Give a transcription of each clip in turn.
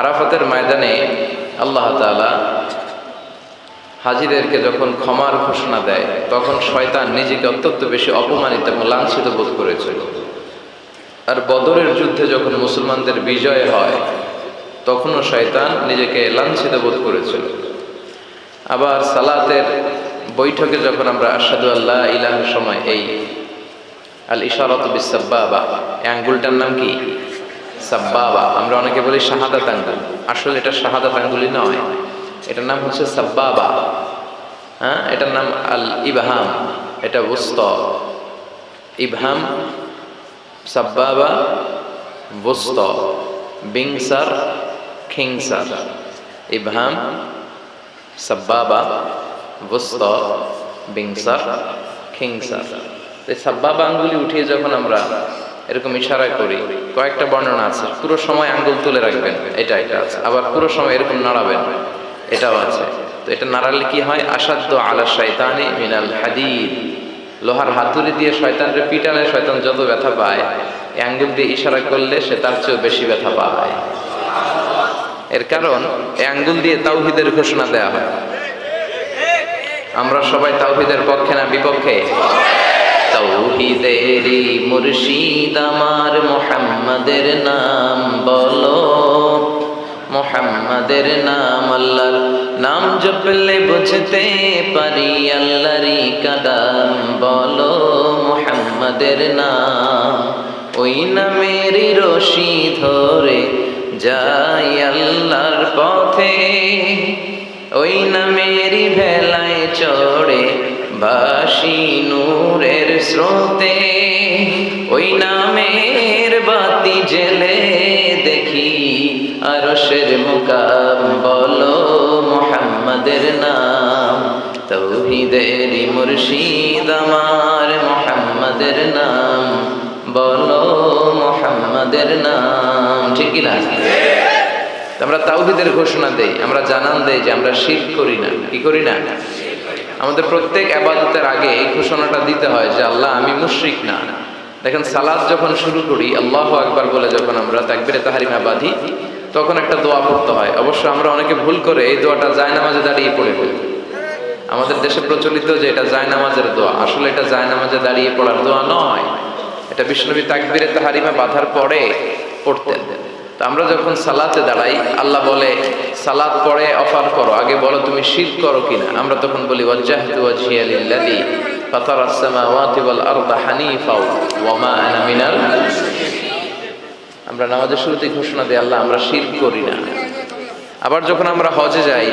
আরাফাতের ময়দানে আল্লাহ তাআলা হাজীদেরকে যখন ক্ষমার ঘোষণা দেয়, তখন শয়তান নিজেকে অত্যন্ত বেশি অপমানিত এবং লাঞ্ছিত বোধ করেছিল। আর বদরের যুদ্ধে যখন মুসলমানদের বিজয় হয়, তখনও শয়তান নিজেকে লাঞ্ছিত বোধ করেছিল। আবার সালাতের বৈঠকে যখন আমরা আশহাদু আল্লা ইলাহার সময় এই আল ইশারাতু বিস সাব্বাবা, এই আঙ্গুলটার নাম কি? সাব্বাবা। আমরা অনেকে বলি শাহাদাত আঙ্গুল, আসলে এটা শাহাদাত আঙ্গুলই নয়, এটার নাম হচ্ছে সাব্বাবা। হ্যাঁ, এটার নাম আল ইবহাম, এটা ওস্তা। ইবহাম, সাব্বাবা, ওস্তা, বিংসার, খিংসার। ইবহাম, সাব্বাবা, ওস্তা, বিংসার, খিংসার। এই সাব্বাবা আঙ্গুলি উঠিয়ে যখন আমরা এরকম ইশারা করি, কয়েকটা বর্ণনা আছে। পুরো সময় আঙ্গুল তুলে রাখবেন, এটা আছে। আবার পুরো সময় এরকম নাড়াবেন, এটাও আছে। তো এটা নাড়ালে কি হয়? আসাদ্দু আলা শাইতানি মিনাল হাদিদ। লোহার হাতুড়ি দিয়ে শয়তানরে পিটালে শয়তান যত ব্যথা পায়, এই আঙ্গুল দিয়ে ইশারা করলে সে তার চেয়েও বেশি ব্যথা পায়। এর কারণ এই আঙ্গুল দিয়ে তাওহীদের ঘোষণা দেয়া হয়। আমরা সবাই তাওহীদের পক্ষে না বিপক্ষে? তাওহীদেরই মুর্শিদ আমার মুহাম্মাদের নাম বলো, মুহাম্মাদের নাম। আল্লাহর নাম জপলে বুঝতে পারি আল্লাহরই কালাম বলো, মুহাম্মাদের নাম। ওই নামেরই রশি ধরে যাই আল্লাহর পথে, ওই নামেরই ভেলায় চড়ে ভাসি নূরের স্রোতে। ওই নামের বাতি জেলে দেখি আরশের মুকাম বলো, মুহাম্মাদের নাম। তাওহীদেরই মুর্শিদ আমার মুহাম্মাদের নাম বলো, মুহাম্মাদের নাম। ঠিক কি না? আমরা তাওহীদের ঘোষণা দেই, আমরা জানান দেই যে আমরা শিরক করি না। কি করি না? আমাদের প্রত্যেক ইবাদতের আগে এই ঘোষণাটা দিতে হয় যে আল্লাহ আমি মুশরিক না। দেখেন, সালাত যখন শুরু করি আল্লাহু আকবার বলে যখন আমরা তাকবীরে তাহরিমা বাঁধি, তখন একটা দোয়া পড়তে হয়। অবশ্য আমরা অনেকে ভুল করে এই দোয়াটা জায়নামাজে দাঁড়িয়ে পড়ে ফেলি। আমাদের দেশে প্রচলিত যে এটা জায়নামাজের দোয়া, আসলে এটা জায়নামাজে দাঁড়িয়ে পড়ার দোয়া নয়। এটা বিশ্বনবী তাকবীরে তাহরিমা বাঁধার পরে পড়তেন। তো আমরা যখন সালাতে দাঁড়াই, আল্লাহ বলে সালাত পড়ে অফার করো, আগে বলো তুমি শিরক করো কিনা। আমরা তখন বলি ওয়াজ্জাহতু ওয়াজহিয়া লিল্লাযী ফাতারাস সামাওয়াতি ওয়াল আরদা হানিফা ওয়া মা আনা মিনাল মুশরিকিন। আমরা নামাজের শুরুতে ঘোষণা দিই আল্লাহ আমরা শিরক করি না। আবার যখন আমরা হজে যাই,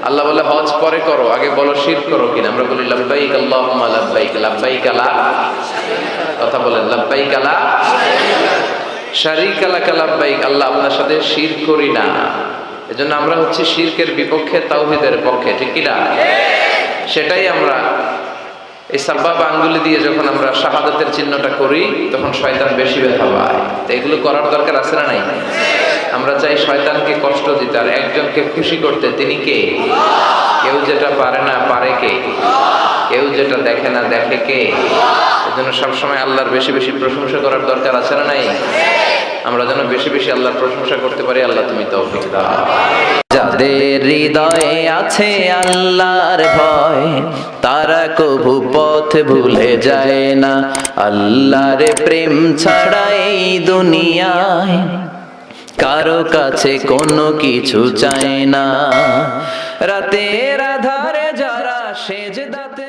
আল্লাহ বলে হজ পরে করো, আগে বলো শিরক করো কিনা। আমরা বলি লাব্বাইক আল্লাহুম্মা লাব্বাইক, লাব্বাইক লা, কথা বলেন লাব্বাইক লা শারীকা লাকা লাব্বাইক, আল্লাহ আপনার সাথে শিরক করি না। এজন্য আমরা হচ্ছে শিরকের বিপক্ষে, তাওহীদের পক্ষে। ঠিক কি না? সেটাই আমরা এই সাব্বাবা আঙ্গুলি দিয়ে যখন আমরা শাহাদাতের চিহ্নটা করি, তখন শয়তান বেশি ব্যথা পায়। তো এগুলো করার দরকার আছে না নাই? আমরা চাই শয়তানকে কষ্ট দিতে, আর একজনকে খুশি করতে। তিনি কে? কেউ যেটা পারে না পারে কে? কেউ যেটা দেখে না দেখে কে? এজন্য সবসময় আল্লাহর বেশি বেশি প্রশংসা করার দরকার আছে না নাই? আমরা যেন বেশি বেশি আল্লাহর প্রশংসা করতে পারি। আল্লাহ তুমি তৌফিক দাও। যাদের হৃদয়ে আছে আল্লাহর ভয়, তারা কভু পথ ভুলে যায় না। আল্লাহর প্রেম ছাড়া এই দুনিয়ায় কারো কাছে কোনো কিছু চায় না। রাতের আধারে যারা সেজদাতে